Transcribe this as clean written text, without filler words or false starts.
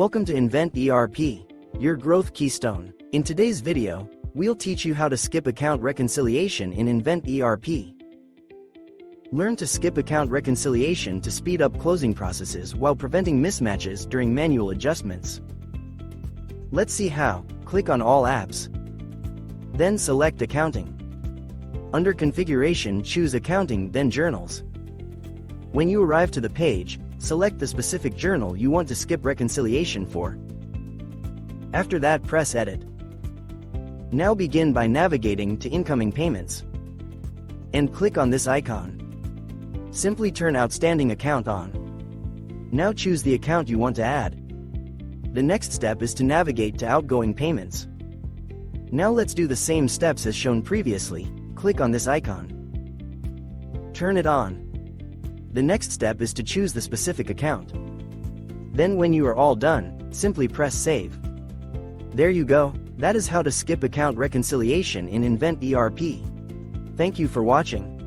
Welcome to Invent ERP, your growth keystone. In today's video, we'll teach you how to skip account reconciliation in Invent ERP. Learn to skip account reconciliation to speed up closing processes while preventing mismatches during manual adjustments. Let's see how. Click on All Apps. Then select Accounting. Under Configuration, choose Accounting, then Journals. When you arrive to the page, select the specific journal you want to skip reconciliation for. After that, press Edit. Now begin by navigating to Incoming Payments. And click on this icon. Simply turn Outstanding Account on. Now choose the account you want to add. The next step is to navigate to Outgoing Payments. Now let's do the same steps as shown previously. Click on this icon. Turn it on. The next step is to choose the specific account. Then when you are all done, simply press Save. There you go. That is how to skip account reconciliation in Invent ERP. Thank you for watching.